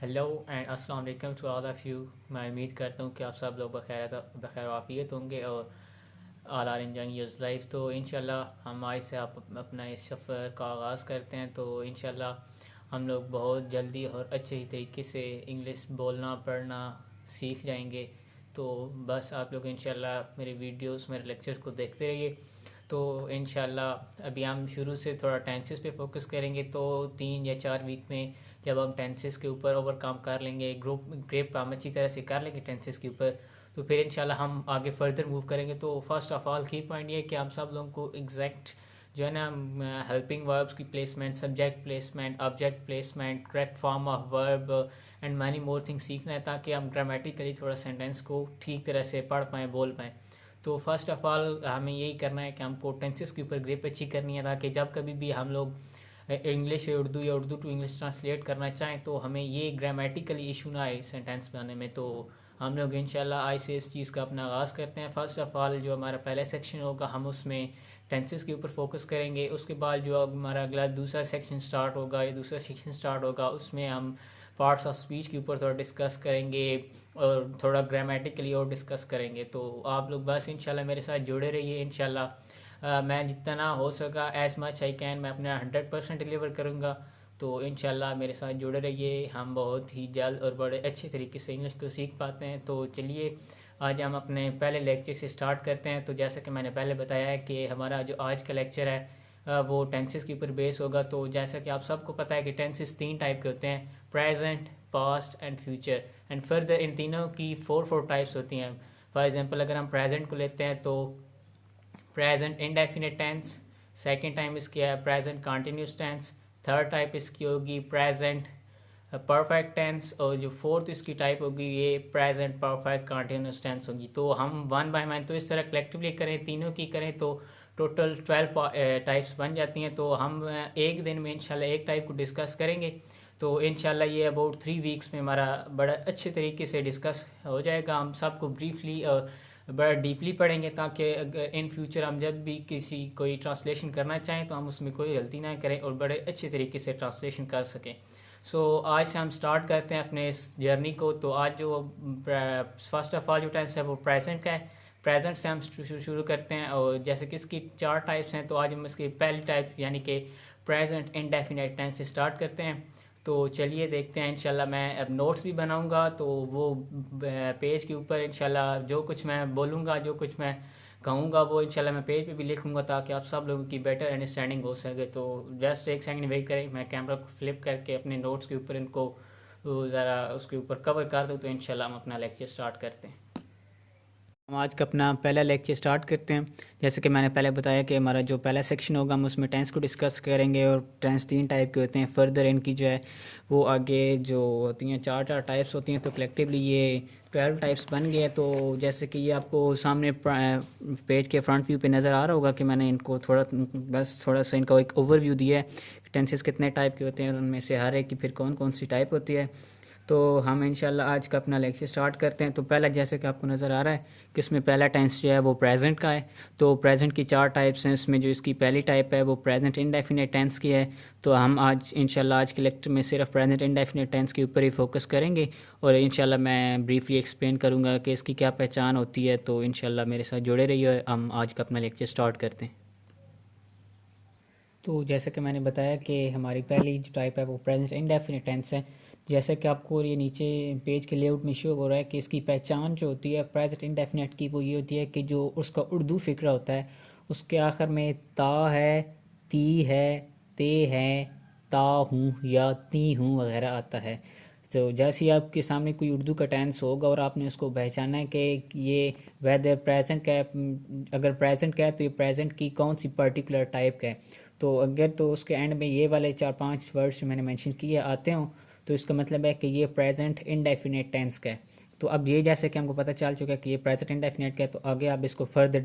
Hello and अस्सलाम वालेकुम to all of you. मैं उम्मीद करता हूँ कि आप सब लोग बखैर आफियत होंगे और all are enjoying your life. तो इंशाल्लाह हम आज से आप अपना इस सफ़र का आगाज़ करते हैं। तो इंशाल्लाह हम लोग बहुत जल्दी और अच्छे तरीके से इंग्लिश बोलना पढ़ना सीख जाएंगे। तो बस आप लोग इंशाल्लाह मेरे वीडियोस मेरे लेक्चर्स को देखते रहिए। तो इंशाल्लाह अभी हम शुरू से थोड़ा टेंसेस पे फोकस करेंगे। तो 3 या 4 वीक में जब हम टेंसेस के ऊपर ओवरकम कर लेंगे, ग्रेप हम अच्छी तरह से कर लेंगे टेंसेस के ऊपर, तो फिर इंशाल्लाह हम आगे फर्दर मूव करेंगे। तो फर्स्ट ऑफ ऑल की पॉइंट ये है कि हम सब लोगों को एग्जैक्ट जो है ना हेल्पिंग वर्ब्स की placement, subject placement, object placement, correct form of verb and many more things सीखना है ताकि हम ग्रामेटिकली थोड़ा सेंटेंस को ठीक तरह से पढ़ पाएँ, बोल पाएँ। तो फर्स्ट ऑफ ऑल हमें यही करना है कि हमको टेंसेस के ऊपर ग्रिप अच्छी करनी है ताकि जब कभी भी हम लोग इंग्लिश उर्दू या उर्दू टू इंग्लिश ट्रांसलेट करना चाहें तो हमें ये ग्रामेटिकली इशू ना आए सेंटेंस बनाने में। तो हम लोग इंशाल्लाह आज से इस चीज़ का अपना आगाज़ करते हैं। फर्स्ट ऑफ ऑल जो हमारा पहला सेक्शन होगा हम उसमें टेंसेस के ऊपर फोकस करेंगे। उसके बाद जो हमारा अगला दूसरा सेक्शन स्टार्ट होगा या दूसरा सेक्शन स्टार्ट होगा उसमें हम पार्ट्स ऑफ स्पीच के ऊपर थोड़ा डिस्कस करेंगे और थोड़ा ग्रामेटिकली और डिस्कस करेंगे। तो आप लोग बस इंशाल्लाह मेरे साथ जुड़े रहिए। इंशाल्लाह मैं जितना हो सका एज मच आई कैन मैं अपना 100% डिलीवर करूँगा। तो इंशाल्लाह मेरे साथ जुड़े रहिए। हम बहुत ही जल्द और बड़े अच्छे तरीके से इंग्लिश को सीख पाते हैं। तो चलिए आज हम अपने पहले लेक्चर से स्टार्ट करते हैं। तो जैसा कि मैंने पहले बताया है कि हमारा जो आज का लेक्चर है वो टेंसेस के ऊपर बेस होगा। तो जैसा कि आप सबको पता है कि टेंसेस 3 टाइप के होते हैं, present, past and future. And further in तीनों की फोर टाइप्स होती हैं। फॉर एग्जांपल अगर हम प्रेजेंट को लेते हैं तो present indefinite tense, second time इसकी है present continuous tense, third type इसकी होगी प्रेजेंट परफेक्ट टेंस और जो फोर्थ इसकी टाइप होगी ये प्रेजेंट परफेक्ट कंटिन्यूस टेंस होगी। तो हम वन बाय वन तो इस तरह कलेक्टिवली करें, तीनों की करें तो टोटल 12 टाइप्स बन जाती हैं। तो हम एक दिन में इंशाल्लाह एक टाइप को डिस्कस करेंगे। तो इंशाल्लाह ये अबाउट 3 वीक्स में हमारा बड़ा अच्छे तरीके से डिस्कस हो जाएगा। हम सबको ब्रीफली और बड़ा डीपली पढ़ेंगे ताकि इन फ्यूचर हम जब भी किसी कोई ट्रांसलेशन करना चाहें तो हम उसमें कोई गलती ना करें और बड़े अच्छे तरीके से ट्रांसलेशन कर सकें। आज से हम स्टार्ट करते हैं अपने इस जर्नी को। तो आज जो फर्स्ट ऑफ ऑल जो टेंस है वो प्रेजेंट का है। प्रेजेंट से हम शुरू करते हैं और जैसे कि इसकी 4 टाइप्स हैं तो आज हम इसकी पहली टाइप यानी कि प्रेजेंट इंडेफिनिट टेंस से स्टार्ट करते हैं। तो चलिए देखते हैं। इंशाल्लाह मैं अब नोट्स भी बनाऊंगा तो वो पेज के ऊपर इंशाल्लाह जो कुछ मैं बोलूँगा, जो कुछ मैं कहूँगा वो इंशाल्लाह मैं पेज पे भी लिखूँगा ताकि आप सब लोगों की बेटर अंडरस्टैंडिंग हो सके। तो जस्ट एक सेकंड वेट करें, मैं कैमरा को फ्लिप करके अपने नोट्स के ऊपर इनको ज़रा उसके ऊपर कवर कर दूँ। तो इंशाल्लाह हम अपना लेक्चर स्टार्ट करते हैं। हम आज का अपना पहला लेक्चर स्टार्ट करते हैं। जैसे कि मैंने पहले बताया कि हमारा जो पहला सेक्शन होगा हम उसमें टेंस को डिस्कस करेंगे और टेंस 3 टाइप के होते हैं। फर्दर इनकी जो है वो आगे जो होती हैं 4 टाइप्स होती हैं। तो कलेक्टिवली ये 12 टाइप्स बन गए। तो जैसे कि ये आपको सामने पेज के फ्रंट व्यू पे नज़र आ रहा होगा कि मैंने इनको थोड़ा सा इनका एक ओवरव्यू दिया है, टेंसेस कितने टाइप के होते हैं और उनमें से हर एक की फिर कौन कौन सी टाइप होती है। तो हम इंशाल्लाह आज का अपना लेक्चर स्टार्ट करते हैं। तो पहला जैसे कि आपको नज़र आ रहा है कि इसमें पहला टेंस जो है वो प्रेजेंट का है। तो प्रेजेंट की 4 टाइप्स हैं। इसमें जो इसकी पहली टाइप है वो प्रेजेंट इंडेफिनिट टेंस की है। तो हम आज इंशाल्लाह आज के लेक्चर में सिर्फ प्रेजेंट इंडेफिनिट टेंस के ऊपर ही फोकस करेंगे और इंशाल्लाह मैं ब्रीफली एक्सप्लेन करूँगा कि इसकी क्या पहचान होती है। तो इंशाल्लाह मेरे साथ जुड़े रहिए और हम आज का अपना लेक्चर स्टार्ट करते हैं। तो जैसे कि मैंने बताया कि हमारी पहली जो टाइप है वो प्रेजेंट इंडेफिनिट टेंस है। जैसे कि आपको ये नीचे पेज के लेआउट में शो हो रहा है कि इसकी पहचान जो होती है प्रेजेंट इंडेफिनिट की वो ये होती है कि जो उसका उर्दू फ़िक्रा होता है उसके आखिर में ता है, ती है, ते है, ता हूँ या ती हूँ वगैरह आता है। तो जैसे ही आपके सामने कोई उर्दू का टेंस होगा और आपने उसको पहचाना है कि ये वेदर प्रेजेंट का है, अगर प्रेजेंट का है तो ये प्रेजेंट की कौन सी पर्टिकुलर टाइप का है। तो अगर तो उसके एंड में ये वाले 4-5 वर्ड्स जो मैंने मेंशन किए आते हों तो इसका मतलब है कि ये प्रेजेंट इंडेफिनिट टेंस का है। तो अब ये जैसे कि हमको पता चल चुका है कि ये प्रेजेंट इंडेफिनिट का है तो आगे आप इसको फर्दर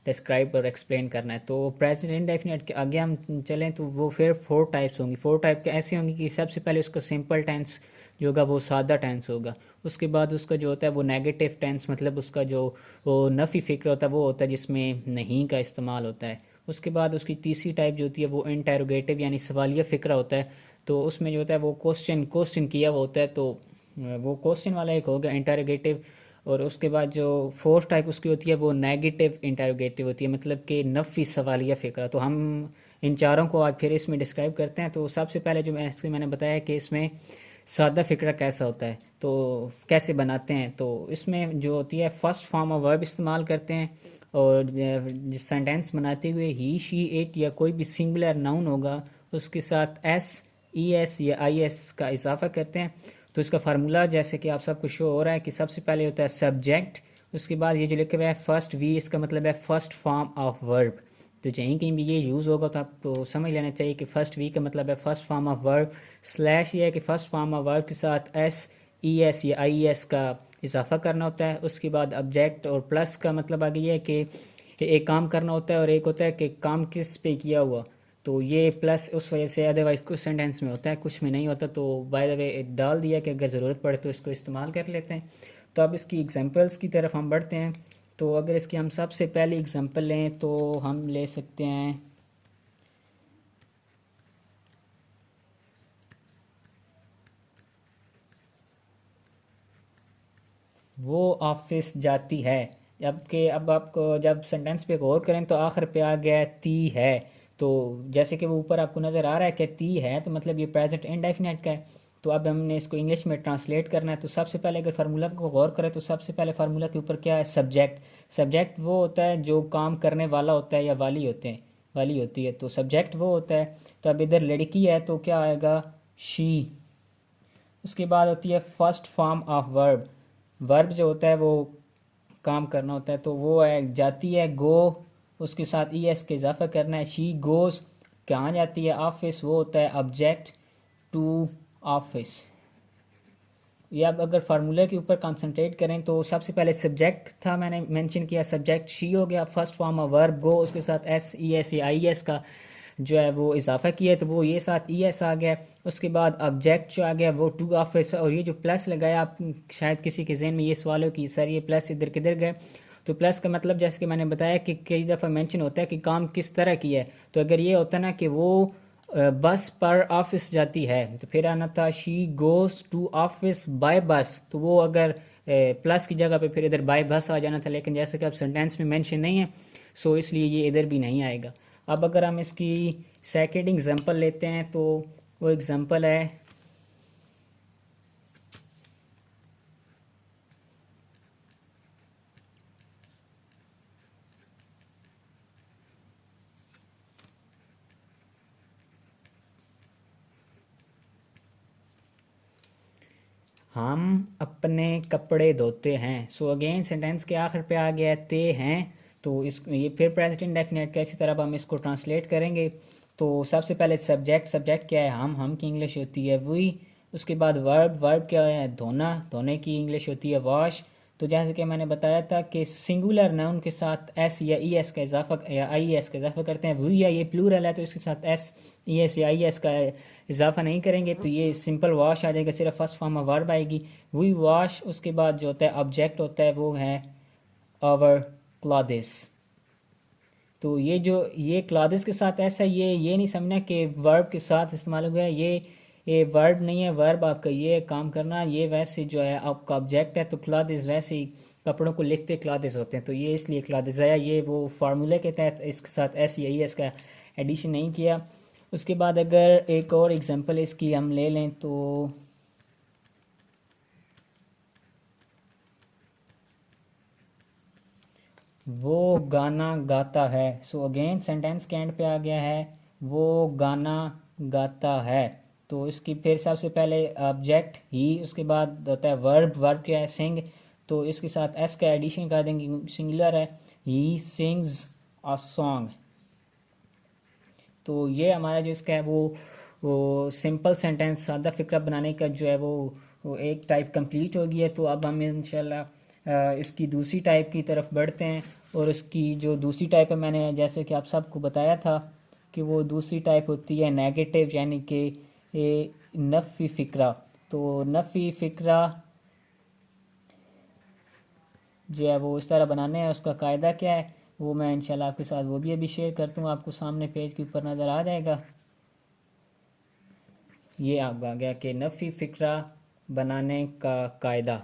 डिस्क्राइब और एक्सप्लेन करना है। तो प्रेजेंट इंडेफिनिट के आगे हम चलें तो वो फिर 4 टाइप्स होंगी। 4 टाइप के ऐसी होंगी कि सबसे पहले उसका सिंपल टेंस जो होगा वो सादा टेंस होगा। उसके बाद उसका जो होता है वो नेगेटिव टेंस, मतलब उसका जो वो नफ़ी फ़िक्र होता है वो होता है जिसमें नहीं का इस्तेमाल होता है। उसके बाद उसकी तीसरी टाइप जो होती है वो इंटेरोगेटिव यानी सवालिया फ़िक्रा होता है। तो उसमें जो होता है वो क्वेश्चन क्वेश्चन किया हुआ होता है, तो वो क्वेश्चन वाला एक हो गया इंटरोगेटिव। और उसके बाद जो फोर्थ टाइप उसकी होती है वो नेगेटिव इंटरोगेटिव होती है, मतलब कि नफ़ी सवालिया फ़िक्रा। तो हम इन चारों को आज फिर इसमें डिस्क्राइब करते हैं। तो सबसे पहले जो मैंने बताया कि इसमें सादा फ़िक्रा कैसा होता है, तो कैसे बनाते हैं। तो इसमें जो होती है फर्स्ट फॉर्म ऑफ वर्ब इस्तेमाल करते हैं, और सेंटेंस बनाते हुए ही शी इट या कोई भी सिंगुलर नाउन होगा उसके साथ एस ई एस या आई एस का इजाफा करते हैं। तो इसका फार्मूला जैसे कि आप सबको शो हो रहा है कि सबसे पहले होता है सब्जेक्ट, उसके बाद ये जो लिखा हुआ है फर्स्ट वी, इसका मतलब है फर्स्ट फॉर्म ऑफ वर्ब। तो कहीं कहीं भी ये यूज़ होगा तो आपको समझ लेना चाहिए कि फर्स्ट वी का मतलब है first form of verb. Slash ये है कि फर्स्ट फॉर्म ऑफ वर्ब के साथ एस ई एस या आई एस का इजाफा करना होता है। उसके बाद ऑब्जेक्ट और प्लस का मतलब आगे ये है कि एक काम करना होता है और एक होता है कि काम किस पे किया हुआ। तो ये प्लस उस वजह से अदरवाइज कुछ सेंटेंस में होता है, कुछ में नहीं होता। तो बाय द वे डाल दिया कि अगर ज़रूरत पड़े तो इसको इस्तेमाल कर लेते हैं। तो अब इसकी एग्जांपल्स की तरफ हम बढ़ते हैं। तो अगर इसकी हम सबसे पहली एग्जांपल लें तो हम ले सकते हैं वो ऑफिस जाती है। जबकि अब आपको जब सेंटेंस पे गौर करें तो आखिर पे आ गया ती है। तो जैसे कि वो ऊपर आपको नज़र आ रहा है कि ती है, तो मतलब ये प्रेजेंट इंडेफिनिट का है। तो अब हमने इसको इंग्लिश में ट्रांसलेट करना है। तो सबसे पहले अगर फार्मूला को गौर करें तो सबसे पहले फार्मूला के ऊपर क्या है, सब्जेक्ट। सब्जेक्ट वो होता है जो काम करने वाला होता है या वाली होते हैं, वाली होती है, तो सब्जेक्ट वो होता है। तो अब इधर लड़की है तो क्या आएगा, शी। उसके बाद होती है first form of verb. Verb जो होता है वो काम करना होता है, तो वो है जाती है गो, उसके साथ ई एस के इजाफा करना है, शी गोज। कहाँ जाती है, ऑफिस, वो होता है ऑब्जेक्ट टू ऑफिस। ये अब अगर फार्मूले के ऊपर कंसंट्रेट करें तो सबसे पहले सब्जेक्ट था, मैंने मेंशन किया सब्जेक्ट शी हो गया, फर्स्ट फॉर्म ऑफ वर्ब गो, उसके साथ एस ई एस या आई एस का जो है वो इजाफा किया है, तो वो ये साथ ई एस आ गया। उसके बाद ऑब्जेक्ट जो आ गया वो टू ऑफिस। और ये जो प्लस लगाया, आप शायद किसी के जहन में ये सवाल हो कि सर ये प्लस इधर किधर गए। तो प्लस का मतलब जैसे कि मैंने बताया कि कई दफ़ा मेंशन होता है कि काम किस तरह की है। तो अगर ये होता ना कि वो बस पर ऑफिस जाती है, तो फिर आना था she goes to office by bus. तो वो अगर प्लस की जगह पे फिर इधर बाय बस आ जाना था, लेकिन जैसे कि अब सेंटेंस में मेंशन नहीं है सो इसलिए ये इधर भी नहीं आएगा। अब अगर हम इसकी सेकेंड एग्जांपल लेते हैं तो वो एग्जांपल है हम अपने कपड़े धोते हैं। सो अगेन सेंटेंस के आखिर पे आ गया ते हैं। तो इस ये फिर प्रेजेंट इंडेफिनिट का, इसी तरह अब हम इसको ट्रांसलेट करेंगे। तो सबसे पहले सब्जेक्ट, सब्जेक्ट क्या है, हम की इंग्लिश होती है वी। उसके बाद वर्ब, वर्ब क्या है, धोना, धोने की इंग्लिश होती है वॉश। तो जैसे कि मैंने बताया था कि सिंगुलर नाउन के साथ एस या ई एस का इजाफा या आई एस का इजाफा करते हैं। वी या ये प्लूरल है तो इसके साथ एस ई एस या आई एस का इजाफा नहीं करेंगे, तो ये सिंपल वॉश आ जाएगा, सिर्फ फर्स्ट फॉर्म ऑफ वर्ब आएगी वी वॉश। उसके बाद जो होता है ऑब्जेक्ट होता है वो है आवर क्लॉथेस। तो ये जो ये क्लॉथेस के साथ ऐसा ये नहीं समझना कि वर्ब के साथ इस्तेमाल हो गया, ये वर्ब नहीं है। वर्ब आपका ये काम करना, ये वैसे जो है आपका ऑब्जेक्ट है। तो क्लॉथेस वैसे ही कपड़ों को लिखते क्लॉथेस होते हैं, तो ये इसलिए क्लॉथेस आया। ये वो फार्मूले के तहत इसके साथ एस या ई एस का एडिशन नहीं किया। उसके बाद अगर एक और एग्जांपल इसकी हम ले लें तो वो गाना गाता है। सो अगेन सेंटेंस के एंड पे आ गया है वो गाना गाता है। तो इसकी फिर सबसे पहले ऑब्जेक्ट ही, उसके बाद होता है वर्ब, वर्ब क्या है सिंग। तो इसके साथ एस का एडिशन कर देंगे, सिंगुलर है, ही सिंग्स अ सॉन्ग। तो ये हमारा जो इसका है वो सिंपल सेंटेंस सादा फिक्रा बनाने का जो है वो एक टाइप कंप्लीट हो गई है। तो अब हम इंशाल्लाह इसकी दूसरी टाइप की तरफ बढ़ते हैं। और उसकी जो दूसरी टाइप है, मैंने जैसे कि आप सबको बताया था कि वो दूसरी टाइप होती है नेगेटिव, यानी कि नफ़ी फ़िक्रा। तो नफ़ी फ़िक्रा जो है वो इस तरह बनाने हैं, उसका कायदा क्या है वो मैं इंशाल्लाह आपके साथ वो भी अभी शेयर करता हूँ। आपको सामने पेज के ऊपर नज़र आ जाएगा। ये अब आ गया कि नफ़ी फ़िक्रा बनाने का कायदा।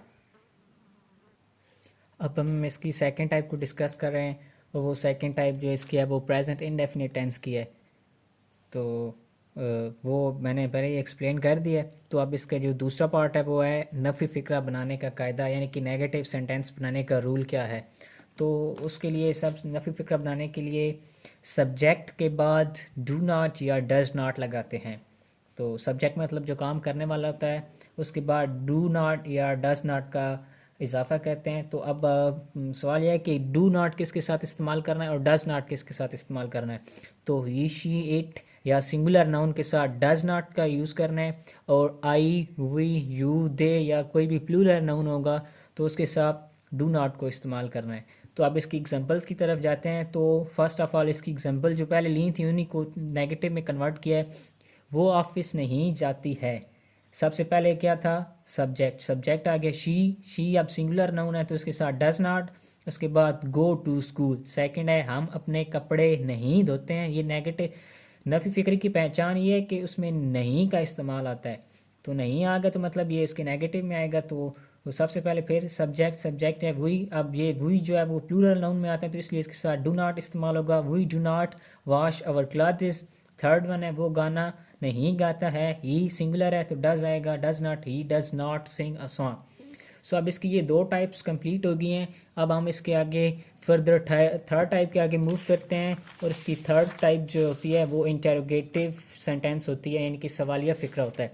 अब हम इसकी सेकंड टाइप को डिस्कस कर रहे हैं, और वो सेकंड टाइप जो इसकी है वो प्रेजेंट इंडेफिनिट टेंस की है। तो वो मैंने पहले ही एक्सप्लेन कर दिया है। तो अब इसका जो दूसरा पार्ट है वो है नफ़ी फ़िक्रा बनाने का कायदा, यानी कि नेगेटिव सेंटेंस बनाने का रूल क्या है। तो उसके लिए सब नफ़ी फ़िक्रा बनाने के लिए सब्जेक्ट के बाद डू नॉट या डज नॉट लगाते हैं। तो सब्जेक्ट मतलब जो काम करने वाला होता है, उसके बाद डू नॉट या डज नॉट का इजाफा करते हैं। तो अब सवाल यह है कि डू नॉट किसके साथ इस्तेमाल करना है और डज नॉट किसके साथ इस्तेमाल करना है। तो ही शी इट या सिंगुलर नाउन के साथ डज नॉट का यूज़ करना है, और आई वी यू दे या कोई भी प्लूरल नाउन होगा तो उसके साथ डू नॉट को इस्तेमाल करना है। तो अब इसकी एग्जांपल्स की तरफ जाते हैं। तो फर्स्ट ऑफ ऑल इसकी एग्जांपल जो पहले ली थी उन्हीं को नेगेटिव में कन्वर्ट किया है। वो ऑफिस नहीं जाती है। सबसे पहले क्या था, सब्जेक्ट, सब्जेक्ट आ गया शी अब सिंगुलर नाउन है तो उसके साथ डज नॉट। उसके बाद गो टू स्कूल। सेकंड है हम अपने कपड़े नहीं धोते हैं। ये नेगेटिव नफी फिक्र की पहचान ये है कि उसमें नहीं का इस्तेमाल आता है। तो नहीं आ गया तो मतलब ये इसके नेगेटिव में आएगा। तो सबसे पहले फिर सब्जेक्ट, सब्जेक्ट है वही। अब ये वही जो है वो प्लूरल नाउन में आता है तो इसलिए इसके साथ डू नॉट इस्तेमाल होगा। We do not wash our clothes. Third one है वो गाना नहीं गाता है। ही सिंगुलर है तो डज आएगा, does not, he does not sing a song. So अब इसकी ये दो टाइप्स कंप्लीट हो गई हैं। अब हम इसके आगे फर्दर थर्ड टाइप के आगे मूव करते हैं, और इसकी थर्ड टाइप जो होती है वो इंटरोगेटिव सेंटेंस होती है, यानी कि सवालिया फ़िक्रा होता है।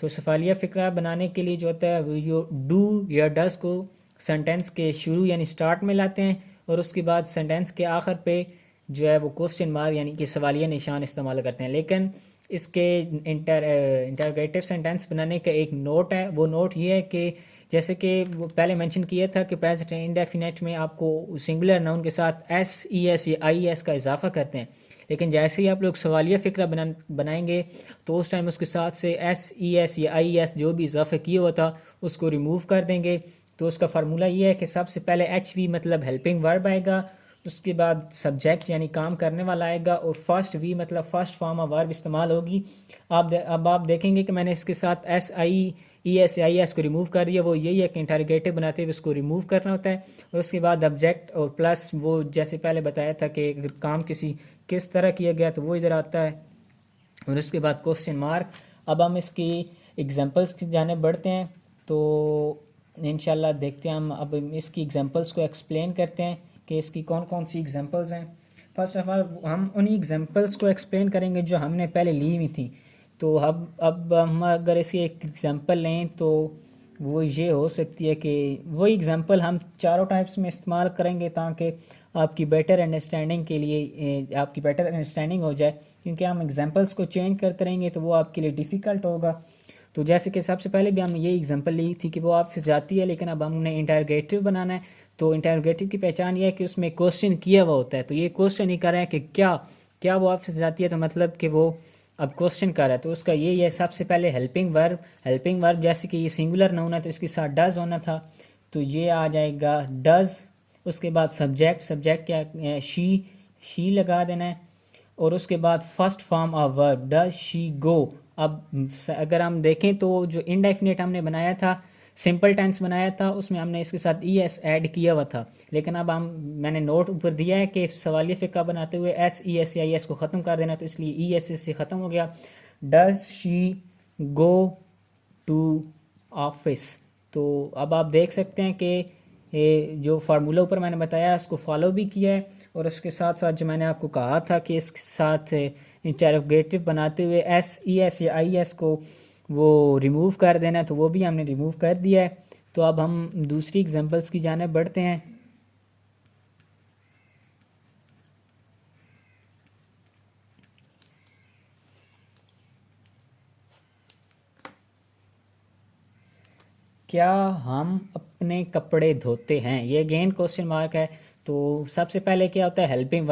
तो सवालिया फ़िक्रा बनाने के लिए जो होता है वो जो डू या डज को सेंटेंस के शुरू यानी स्टार्ट में लाते हैं, और उसके बाद सेंटेंस के आखिर पे जो है वो क्वेश्चन मार्क यानी कि सवालिया निशान इस्तेमाल करते हैं। लेकिन इसके इंटरोगेटिव सेंटेंस बनाने का एक नोट है। वो नोट ये है कि जैसे कि वो पहले मेंशन किया था कि प्रेजेंट इंडेफिनेट में आपको सिंगुलर नाउन के साथ एस ई एस या आई एस का इजाफा करते हैं, लेकिन जैसे ही आप लोग सवालिया फ़िक्रा बनाएंगे तो उस टाइम उसके साथ से एस ई एस या आई एस जो भी इजाफा किया हुआ था उसको रिमूव कर देंगे। तो उसका फार्मूला ये है कि सबसे पहले एच वी मतलब हेल्पिंग वर्ब आएगा, उसके बाद सब्जेक्ट यानी काम करने वाला आएगा, और फर्स्ट वी मतलब फर्स्ट फॉर्म ऑफ वर्ब इस्तेमाल होगी। अब आप देखेंगे कि मैंने इसके साथ S I E S I S को रिमूव कर दिया। वो यही है कि इंटरोगेटिव बनाते हुए उसको रिमूव करना होता है। और उसके बाद ऑब्जेक्ट और प्लस वो जैसे पहले बताया था कि अगर काम किस तरह किया गया तो वो इधर आता है, और उसके बाद क्वेश्चन मार्क। अब हम इसकी एग्जांपल्स की जाने बढ़ते हैं। तो इंशाल्लाह देखते हैं हम अब इसकी एग्जांपल्स को एक्सप्लेन करते हैं कि इसकी कौन कौन सी एग्जांपल्स हैं। फर्स्ट ऑफ ऑल हम उन्हीं एग्जांपल्स को एक्सप्लेन करेंगे जो हमने पहले ली हुई थी। तो अब हम अगर इसकी एक एग्जांपल लें तो वो ये हो सकती है कि वही एग्जांपल हम चारों टाइप्स में इस्तेमाल करेंगे ताकि आपकी बेटर अंडरस्टैंडिंग के लिए आपकी बेटर अंडरस्टैंडिंग हो जाए, क्योंकि हम एग्जांपल्स को चेंज करते रहेंगे तो वो आपके लिए डिफ़िकल्ट होगा। तो जैसे कि सबसे पहले भी हमने ये एग्जांपल ली थी कि वो ऑफिस जाती है, लेकिन अब हमने इंटरोगेटिव बनाना है। तो इंटरोगेटिव की पहचान ये है कि उसमें क्वेश्चन किया हुआ होता है। तो ये क्वेश्चन ही कर रहे हैं कि क्या क्या वो ऑफिस जाती है, तो मतलब कि वो अब क्वेश्चन कर रहा है। तो उसका ये सबसे पहले हेल्पिंग वर्ब जैसे कि ये सिंगुलर नाउन है तो इसके साथ डज होना था, तो ये आ जाएगा डज। उसके बाद सब्जेक्ट क्या शी लगा देना है, और उसके बाद first form of verb does she गो। अब अगर हम देखें तो जो इनडेफिनेट हमने बनाया था, सिंपल टेंस बनाया था, उसमें हमने इसके साथ ई एस ऐड किया हुआ था। लेकिन अब मैंने नोट ऊपर दिया है कि सवालिया फ़िक्रा बनाते हुए एस ई एस या ई एस को ख़त्म कर देना, तो इसलिए ई एस से ख़त्म हो गया। Does she go to office. तो अब आप देख सकते हैं कि ये जो फार्मूला ऊपर मैंने बताया उसको फॉलो भी किया है, और उसके साथ साथ जो मैंने आपको कहा था कि इसके साथ इंटरोगेटिव बनाते हुए एस ई एस या आई एस को वो रिमूव कर देना है, तो वो भी हमने रिमूव कर दिया है। तो अब हम दूसरी एग्जांपल्स की जाने बढ़ते हैं। क्या हम अपने कपड़े धोते हैं, ये अगेन क्वेश्चन मार्क है। तो सबसे पहले क्या होता है, हेल्पिंग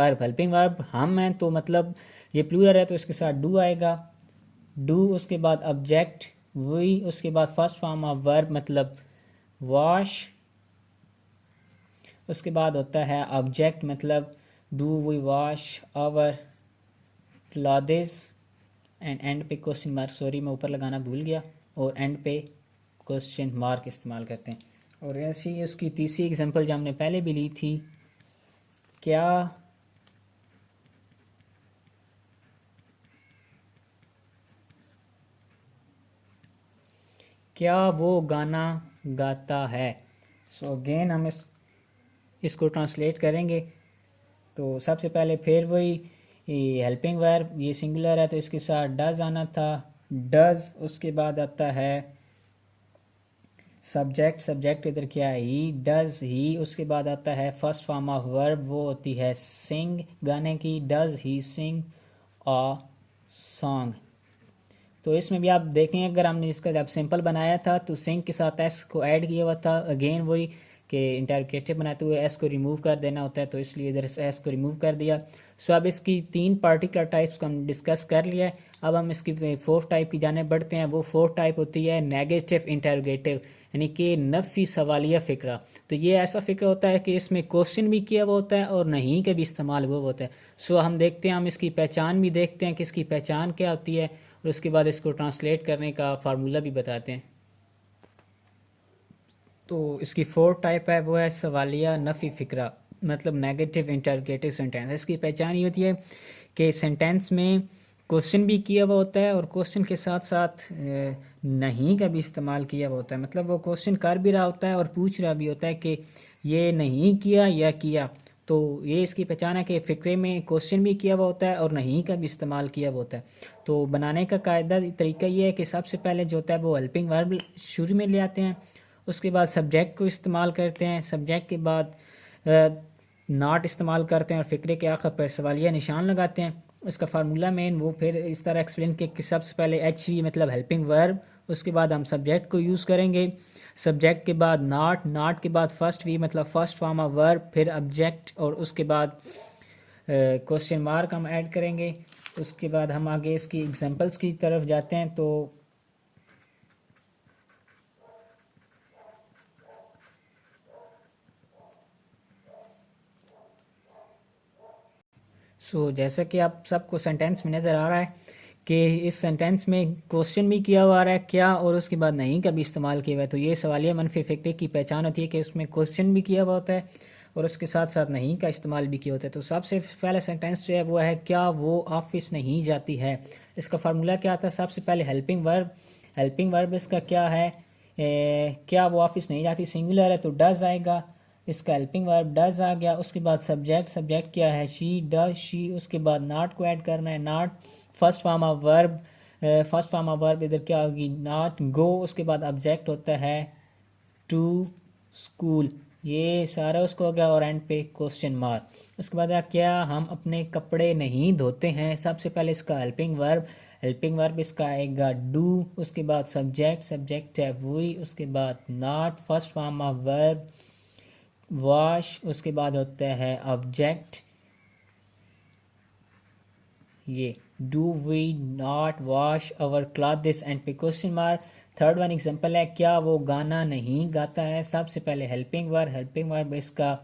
वर्ब हम हैं तो मतलब ये प्लूरल है तो इसके साथ डू आएगा, डू। उसके बाद ऑब्जेक्ट वी, उसके बाद फर्स्ट फॉर्म ऑफ वर्ब मतलब वॉश। उसके बाद होता है ऑब्जेक्ट मतलब do we wash our clothes. And end पे क्वेश्चन मार्क, सॉरी मैं ऊपर लगाना भूल गया, और एंड पे क्वेश्चन मार्क इस्तेमाल करते हैं। और ऐसी उसकी तीसरी एग्जांपल जो हमने पहले भी ली थी, क्या क्या वो गाना गाता है। सो अगेन हम इसको ट्रांसलेट करेंगे। तो सबसे पहले फिर वही हेल्पिंग वर्ब, ये सिंगुलर है तो इसके साथ डज आना था, डज, उसके बाद आता है सब्जेक्ट, सब्जेक्ट इधर क्या है, ही, डज ही, उसके बाद आता है फर्स्ट फॉर्म ऑफ वर्ब, वो होती है सिंग, गाने की, does he Singh a song. तो इसमें भी आप देखें, अगर हमने इसका जब सिंपल बनाया था तो सिंग के साथ एस को ऐड किया हुआ था, अगेन वही कि इंटरगेटिव बनाते हुए एस को रिमूव कर देना होता है, तो इसलिए इधर से एस को रिमूव कर दिया। सो अब इसकी 3 पार्टिकुलर टाइप्स को हम डिस्कस कर लिया है। अब हम इसकी 4th टाइप की जाने बढ़ते हैं। वो 4th टाइप होती है नेगेटिव इंटरगेटिव, यानी कि नफी सवालिया फ़िक्रा। तो ये ऐसा फ़िक्रा होता है कि इसमें क्वेश्चन भी किया हुआ होता है और नहीं का भी इस्तेमाल हुआ होता है। सो हम देखते हैं, हम इसकी पहचान भी देखते हैं कि इसकी पहचान क्या होती है, और उसके बाद इसको ट्रांसलेट करने का फार्मूला भी बताते हैं। तो इसकी 4th टाइप है, वो है सवालिया नफ़ी फ़िक्रा, मतलब नेगेटिव इंटरगेटिव सेंटेंस। इसकी पहचान ये होती है कि सेंटेंस में क्वेश्चन भी किया हुआ होता है और क्वेश्चन के साथ साथ नहीं का भी इस्तेमाल किया हुआ होता है। मतलब वो क्वेश्चन कर भी रहा होता है और पूछ रहा भी होता है कि ये नहीं किया या किया। तो ये इसकी पहचान है कि फ़िक्रे में क्वेश्चन भी किया हुआ होता है और नहीं का भी इस्तेमाल किया हुआ होता है। तो बनाने का कायदा तरीका ये है कि सबसे पहले जो होता है वो हेल्पिंग वर्ब शुरू में ले आते हैं, उसके बाद सब्जेक्ट को इस्तेमाल करते हैं, सब्जेक्ट के बाद नॉट इस्तेमाल करते हैं और फ़िक्रे के आखिर पर सवालिया निशान लगाते हैं। उसका फार्मूला मेन वो फिर इस तरह एक्सप्लेन कि सबसे पहले एच वी मतलब हेल्पिंग वर्ब, उसके बाद हम सब्जेक्ट को यूज़ करेंगे, सब्जेक्ट के बाद नॉट, नॉट के बाद फर्स्ट वी मतलब फर्स्ट फॉर्म ऑफ वर्ब, फिर ऑब्जेक्ट, और उसके बाद क्वेश्चन मार्क हम ऐड करेंगे। उसके बाद हम आगे इसकी एग्जांपल्स की तरफ जाते हैं। तो जैसा कि आप सबको सेंटेंस में नज़र आ रहा है कि इस सेंटेंस में क्वेश्चन भी किया हुआ है क्या, और उसके बाद नहीं का भी इस्तेमाल किया हुआ है। तो ये सवालिया मनफी फ़िक्रे की पहचान होती है कि उसमें क्वेश्चन भी किया हुआ होता है और उसके साथ साथ नहीं का इस्तेमाल भी किया होता है। तो सबसे पहला सेंटेंस जो है वो है क्या वो ऑफिस नहीं जाती है। इसका फार्मूला क्या आता है, सबसे पहले हेल्पिंग वर्ब, हेल्पिंग वर्ब इसका क्या है, क्या वो ऑफिस नहीं जाती, सिंगुलर है तो डज आएगा, इसका हेल्पिंग वर्ब डज आ गया। उसके बाद सब्जेक्ट, सब्जेक्ट क्या है शी, डज शी, उसके बाद नॉट को ऐड करना है, not first form of verb, first form of verb इधर क्या होगी नॉट गो, उसके बाद ऑब्जेक्ट होता है टू स्कूल, ये सारा उसको हो गया, और एंड पे क्वेश्चन मार्क। उसके बाद क्या हम अपने कपड़े नहीं धोते हैं, सबसे पहले इसका हेल्पिंग वर्ब, हेल्पिंग वर्ब इसका आएगा डू, उसके बाद सब्जेक्ट, सब्जेक्ट है वही, उसके बाद not first form of verb wash, उसके बाद होता है ऑब्जेक्ट ये do we not wash our clothes and पे question mark. Third one example है क्या वो गाना नहीं गाता है, सबसे पहले हेल्पिंग वर्ब, हेल्पिंग वर्ब इसका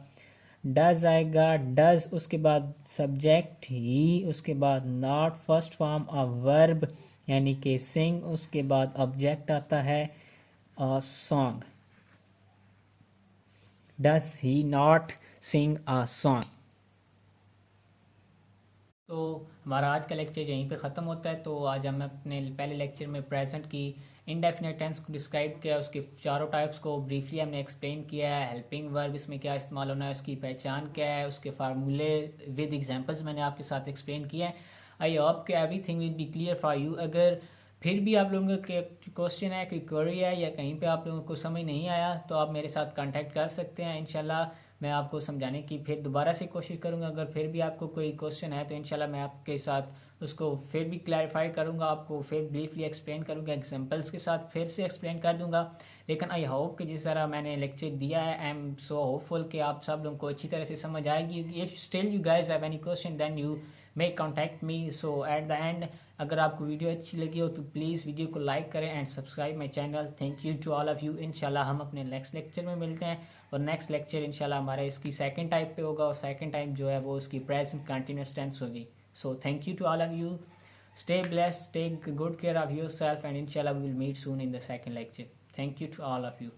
डज आएगा, डज, उसके बाद सब्जेक्ट ही, उसके बाद not first form of verb यानी कि सिंग, उसके बाद ऑब्जेक्ट आता है song, does he not sing a song. तो हमारा आज का लेक्चर यहीं पे ख़त्म होता है। तो आज हम अपने पहले लेक्चर में प्रेजेंट की इनडेफिनेट टेंस को डिस्क्राइब किया, उसके चारों टाइप्स को ब्रीफली हमने एक्सप्लेन किया है, हेल्पिंग वर्ब इसमें क्या इस्तेमाल होना है, उसकी पहचान क्या है, उसके फार्मूले विद एग्जांपल्स मैंने आपके साथ एक्सप्लेन किया है। आई होप कि everything will be clear for you. अगर फिर भी आप लोगों के क्वेश्चन है, कोई क्वेरी है, या कहीं पे आप लोगों को समझ नहीं आया तो आप मेरे साथ कांटेक्ट कर सकते हैं। इंशाल्लाह मैं आपको समझाने की फिर दोबारा से कोशिश करूंगा। अगर फिर भी आपको कोई क्वेश्चन है तो इंशाल्लाह मैं आपके साथ उसको फिर भी क्लैरिफाई करूंगा, आपको फिर ब्रीफली एक्सप्लेन करूंगा, एग्जांपल्स के साथ फिर से एक्सप्लेन कर दूंगा। लेकिन आई होप कि जिस तरह मैंने लेक्चर दिया है, आई एम सो होपफुल कि आप सब लोगों को अच्छी तरह से समझ आएगी। If still you guys have any question then you may contact me. So at the end अगर आपको वीडियो अच्छी लगी हो तो प्लीज़ वीडियो को लाइक करें and subscribe my channel. Thank you to all of you. इंशाल्लाह हम अपने नेक्स्ट लेक्चर में मिलते हैं, और नेक्स्ट लेक्चर इंशाल्लाह हमारा इसकी सेकंड टाइप पे होगा, और सेकंड टाइप जो है वो उसकी प्रेजेंट कंटिन्यूस टेंस होगी। So thank you to all of you. Stay blessed, take good care of yourself, and inshallah we will meet soon in the second lecture. Thank you to all of you.